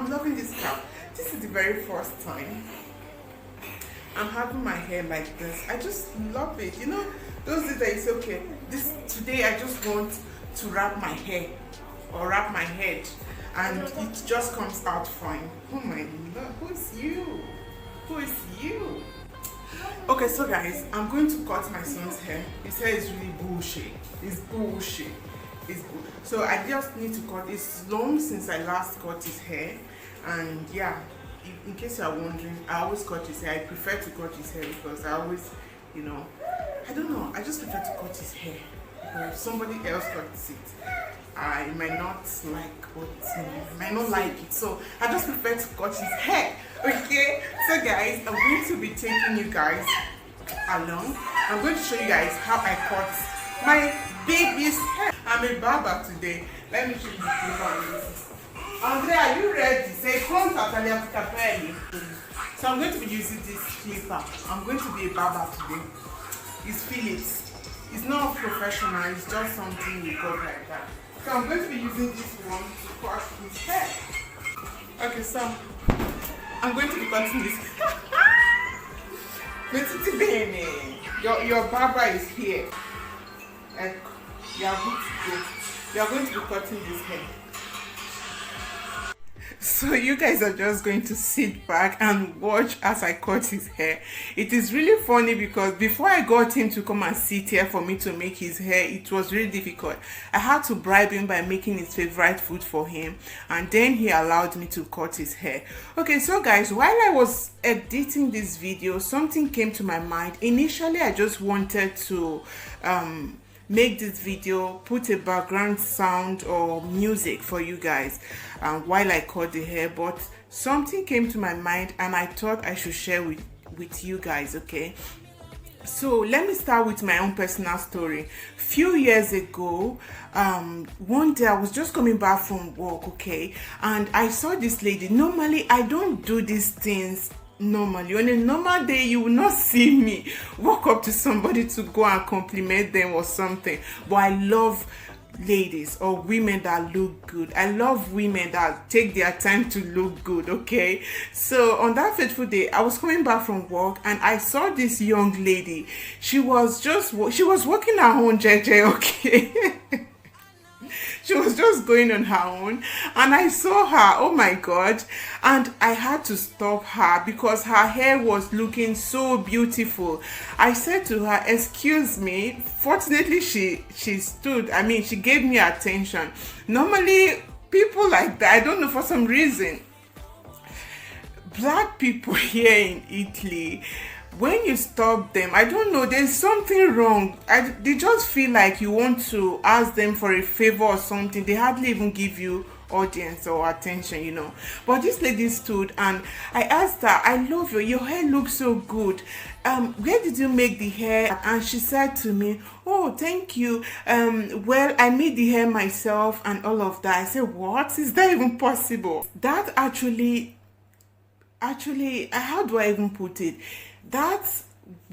I'm loving this cap. This is the very first time I'm having my hair like this. I just love it. You know, those days that it's okay. Today I just want to wrap my hair or wrap my head, and it just comes out fine. Oh my lord, who's you? Who is you? Okay, so guys, I'm going to cut my son's hair. His hair is really bushy. It's bushy. So I just need to cut. It's long since I last cut his hair, and yeah, in case you are wondering, I always cut his hair. I prefer to cut his hair because I always, you know, I don't know, I just prefer to cut his hair. If somebody else cuts it, I might not like what, I might not like it. So I just prefer to cut his hair. Okay, so guys, I'm going to be taking you guys along. I'm going to show you guys how I cut my baby's hair. I'm a barber today. Let me show you the clipper on this. Andrea, are you ready? Say pronto, Talia Capelli. So I'm going to be using this clipper. I'm going to be a barber today. It's Philips. It's not professional, it's just something you got like that. So I'm going to be using this one to cut his hair. Okay, so I'm going to be cutting this. Your barber is here. And you are good to go. You are going to be cutting this hair. So you guys are just going to sit back and watch as I cut his hair. It is really funny because before I got him to come and sit here for me to make his hair, it was really difficult. I had to bribe him by making his favorite food for him, and then he allowed me to cut his hair. Okay, so guys, while I was editing this video, something came to my mind. Initially, I just wanted to make this video, put a background sound or music for you guys while I cut the hair, but something came to my mind and I thought I should share with you guys. Okay, so let me start with my own personal story. Few years ago, one day I was just coming back from work, okay, and I saw this lady. Normally I don't do these things. Normally on a normal day you will not see me walk up to somebody to go and compliment them or something, but I love ladies or women that look good. I love women that take their time to look good. Okay, so on that fateful day I was coming back from work and I saw this young lady. She was working her own jeje, okay. She was just going on her own and I saw her, oh my god, and I had to stop her because her hair was looking so beautiful. I said to her, excuse me. Fortunately she stood, I mean she gave me attention. Normally people like that, I don't know, for some reason, black people here in Italy, when you stop them, I don't know, there's something wrong. They just feel like you want to ask them for a favor or something. They hardly even give you audience or attention, you know. But this lady stood and I asked her, I love your hair looks so good. Where did you make the hair? And she said to me, oh, thank you. Well, I made the hair myself and all of that. I said, what? Is that even possible? That actually, how do I even put it? That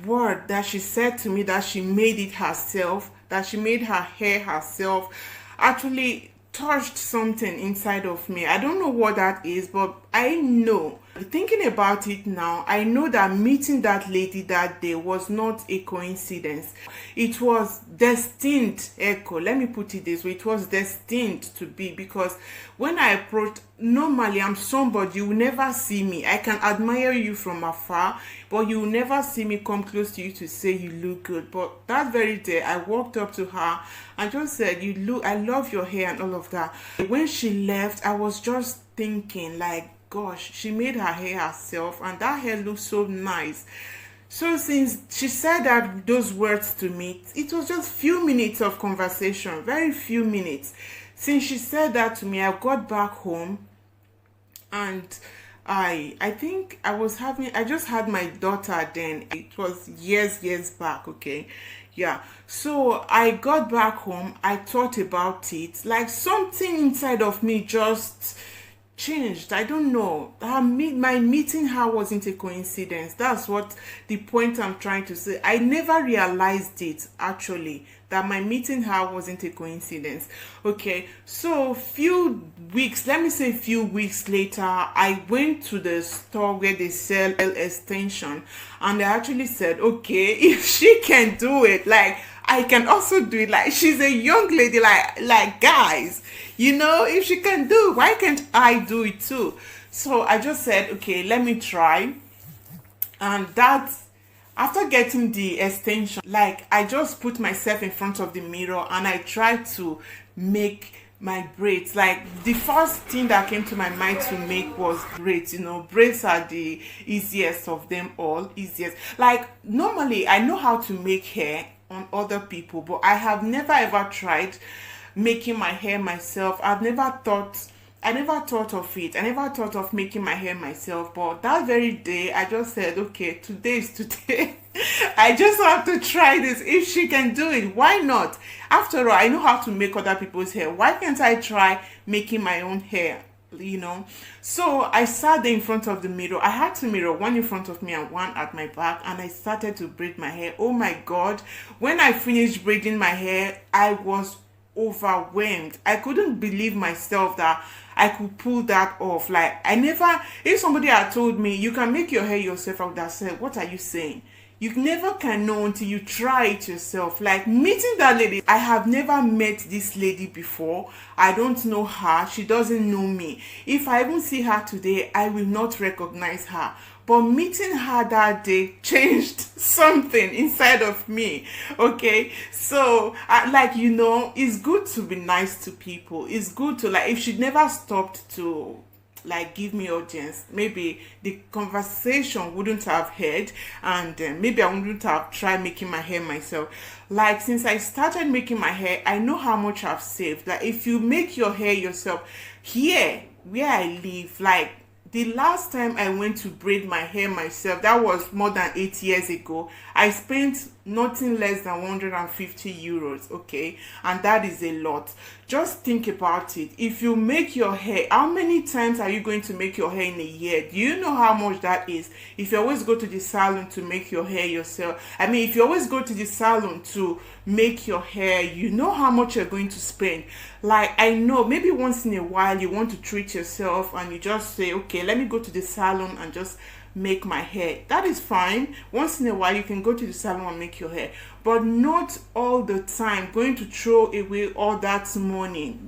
word that she said to me, that she made it herself, that she made her hair herself, actually touched something inside of me. I don't know what that is, but I know, thinking about it now, I know that meeting that lady that day was not a coincidence. It was destined, Echo. Let me put it this way. It was destined to be, because when I approached, normally I'm somebody, you will never see me. I can admire you from afar, but you will never see me come close to you to say you look good. But that very day, I walked up to her and just said, I love your hair and all of that. When she left, I was just thinking like, gosh, she made her hair herself and that hair looks so nice. So since she said those words to me, it was just few minutes of conversation, very few minutes. Since she said that to me, I got back home and I think I just had my daughter then. It was years back, okay. Yeah, so I got back home, I thought about it, like something inside of me just changed. I don't know. My meeting her wasn't a coincidence. That's what the point I'm trying to say. I never realized it actually, that my meeting her wasn't a coincidence. Okay, so let me say few weeks later, I went to the store where they sell extension, and they actually said, okay, if she can do it, like I can also do it. Like, she's a young lady, like guys, if she can do it, why can't I do it too? So I just said, okay, let me try. And that, after getting the extension, like, I just put myself in front of the mirror and I tried to make my braids. Like, the first thing that came to my mind to make was braids. Braids are the easiest of them all. Easiest. Like, normally I know how to make hair on other people, but I have never ever tried making my hair myself. I never thought of it. I never thought of making my hair myself. But that very day, I just said, okay, today is today. I just have to try this. If she can do it, why not? After all, I know how to make other people's hair. Why can't I try making my own hair? So I sat there in front of the mirror. I had two mirrors, one in front of me and one at my back, and I started to braid my hair. Oh my God, when I finished braiding my hair, I was overwhelmed. I couldn't believe myself that I could pull that off. Like, if somebody had told me you can make your hair yourself, I would have said, what are you saying? You never can know until you try it yourself. Like, meeting that lady, I have never met this lady before. I don't know her. She doesn't know me. If I even see her today, I will not recognize her. But meeting her that day changed something inside of me. Okay, so it's good to be nice to people. It's good to, like, if she never stopped to like give me audience, maybe the conversation wouldn't have heard, and maybe I wouldn't have tried making my hair myself. Like, since I started making my hair, I know how much I've saved. Like, if you make your hair yourself, here where I live, like, the last time I went to braid my hair myself, that was more than 8 years ago. I spent nothing less than 150 euros, okay? And that is a lot. Just think about it. If you make your hair, how many times are you going to make your hair in a year? Do you know how much that is? If you always go to the salon to make your hair yourself, if you always go to the salon to make your hair, you know how much you're going to spend. Like, I know maybe once in a while you want to treat yourself and you just say, okay, let me go to the salon and just make my hair. That is fine. Once in a while you can go to the salon and make your hair, but not all the time going to throw away all that money.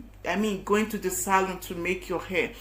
Going to the salon to make your hair.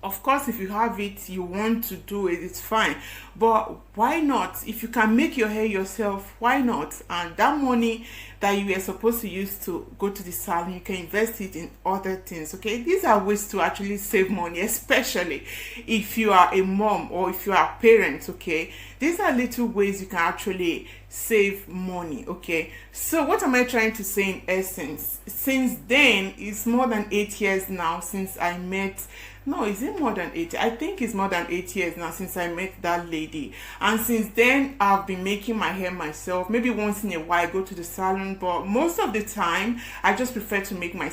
Of course, if you have it, you want to do it, it's fine. But why not? If you can make your hair yourself, why not? And that money that you were supposed to use to go to the salon, you can invest it in other things, okay? These are ways to actually save money, especially if you are a mom or if you are a parent, okay? These are little ways you can actually save money, okay? So what am I trying to say in essence? Since then, it's more than 8 years now since I met. No, is it more than 8? I think it's more than 8 years now since I met that lady. And since then, I've been making my hair myself. Maybe once in a while I go to the salon, but most of the time, I just prefer to make my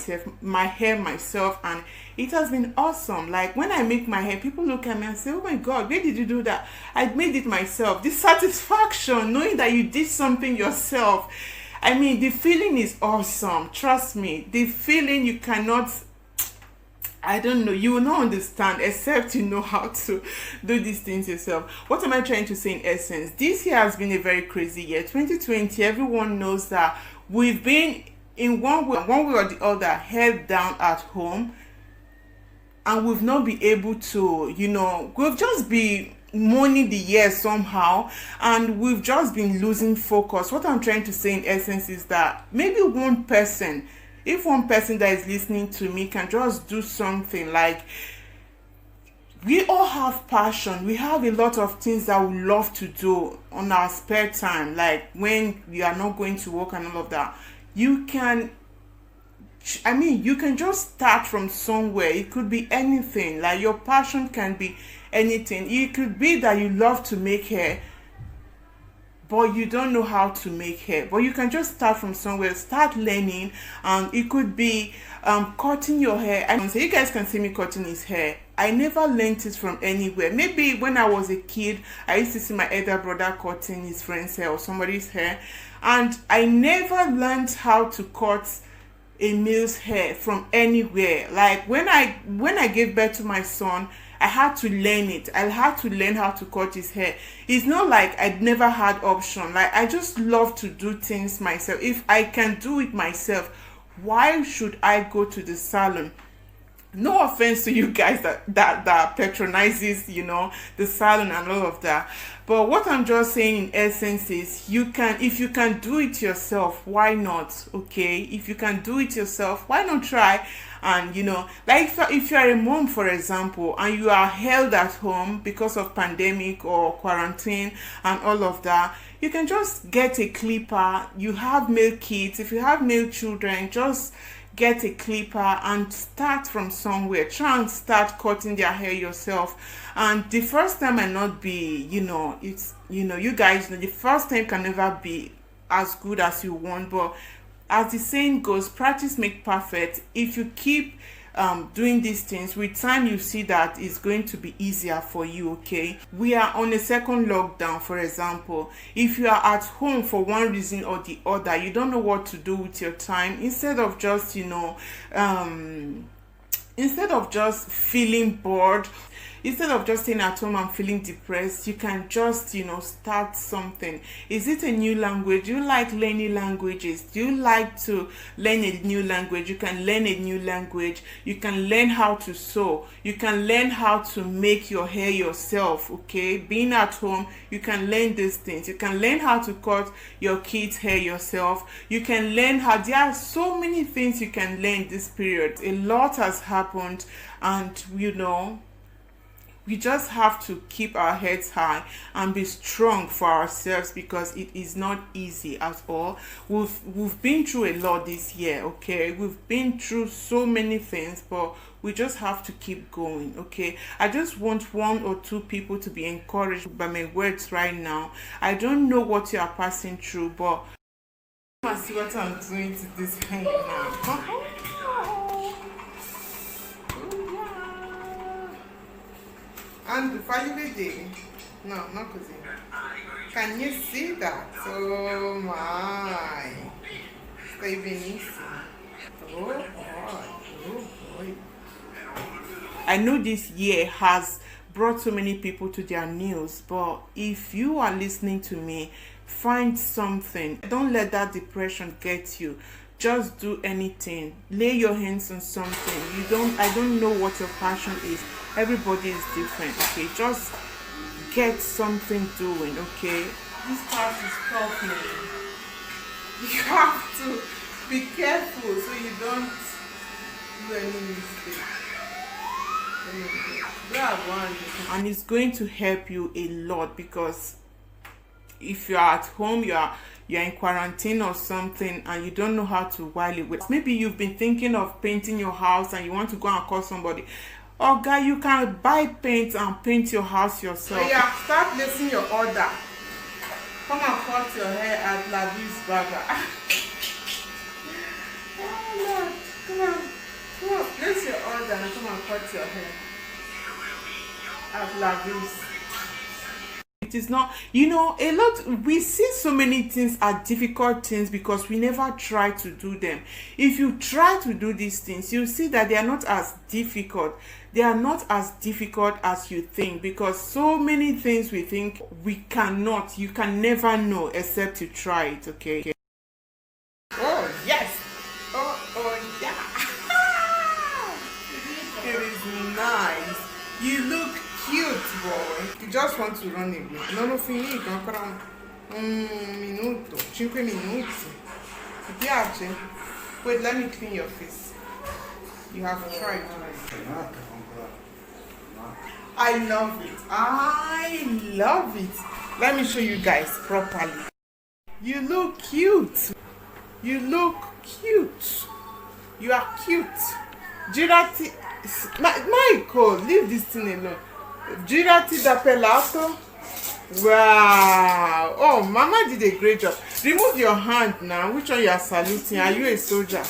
hair myself. And it has been awesome. Like, when I make my hair, people look at me and say, oh my God, where did you do that? I made it myself. The satisfaction, knowing that you did something yourself. The feeling is awesome. Trust me. The feeling you cannot, I don't know, you will not understand except you know how to do these things yourself. What am I trying to say in essence? This year has been a very crazy year. 2020, everyone knows that we've been in one way or the other, head down at home, and we've not been able to, we've just been mourning the year somehow, and we've just been losing focus. What I'm trying to say in essence is that maybe if one person that is listening to me can just do something, like, we all have passion. We have a lot of things that we love to do on our spare time, like when we are not going to work and all of that. You can just start from somewhere. It could be anything. Like, your passion can be anything. It could be that you love to make hair, but you don't know how to make hair. But you can just start from somewhere, start learning. And it could be cutting your hair. So you guys can see me cutting his hair. I never learned it from anywhere. Maybe when I was a kid, I used to see my elder brother cutting his friend's hair or somebody's hair, and I never learned how to cut a male's hair from anywhere. Like when I gave birth to my son, I had to learn it. I had to learn how to cut his hair. It's not like I'd never had option. Like I just love to do things myself. If I can do it myself, why should I go to the salon? No offense to you guys that patronizes, the salon and all of that, but what I'm just saying in essence is, if you can do it yourself, why not? Okay, if you can do it yourself, why not try? And like if you are a mom, for example, and you are held at home because of pandemic or quarantine and all of that, you can just get a clipper. You have male kids, if you have male children, just get a clipper and start from somewhere. Try and start cutting their hair yourself. And the first time might not be, you guys know, the first time can never be as good as you want, but as the saying goes, practice make perfect. If you keep doing these things, with time you see that it's going to be easier for you. Okay, we are on a second lockdown, for example. If you are at home for one reason or the other, you don't know what to do with your time, instead of just feeling bored, instead of just staying at home and feeling depressed, you can just start something. Is it a new language? Do you like learning languages? Do you like to learn a new language? You can learn a new language. You can learn how to sew. You can learn how to make your hair yourself. Okay, being at home, you can learn these things. You can learn how to cut your kids' hair yourself. You can learn how, there are so many things you can learn this period. A lot has happened, and we just have to keep our heads high and be strong for ourselves, because it is not easy at all. We've been through a lot this year. Okay, we've been through so many things, but we just have to keep going. Okay, I just want one or two people to be encouraged by my words right now. I don't know what you are passing through, but let's see what I'm doing to this hair now. And the no, not cousin. Can you see that? Oh my. Stay beneath. Oh boy. Oh boy. I know this year has brought so many people to their knees, but if you are listening to me, find something. Don't let that depression get you. Just do anything. Lay your hands on something. I don't know what your passion is. Everybody is different. Okay, just get something doing. Okay, this part is tough, man. You have to be careful so you don't do any mistake. And it's going to help you a lot, because if you're at home, you're in quarantine or something, and you don't know how to while it with. Maybe you've been thinking of painting your house and you want to go and call somebody. Oh, guy, you can buy paint and paint your house yourself. So yeah, start placing your order. Come and cut your hair at Laviv's Barber. Oh Lord, come on, place your order and come and cut your hair at Laviv's. It is not, a lot, we see so many things are difficult things because we never try to do them. If you try to do these things, you see that they are not as difficult. They are not as difficult as you think, because so many things we think we cannot, you can never know except you try it. Okay. Oh yes. Oh yeah. It is nice. You look cute, boy. You just want to run away. Non ho finito, ancora un minuto, 5 minuti. Ti piace? Wait, let me clean your face. You have tried. I love it. I love it. Let me show you guys properly. You look cute. You look cute. You are cute. Girati. Michael, leave this thing alone. Girati da pelato. Wow. Oh, Mama did a great job. Remove your hand now. Which one you are saluting? Are you a soldier?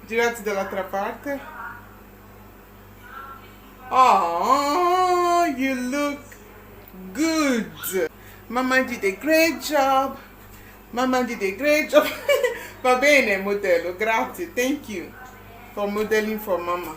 Girati dall'altra parte. Oh, you look good. Mama did a great job. Mama did a great job. Va bene, modello. Grazie. Thank you for modeling for Mama.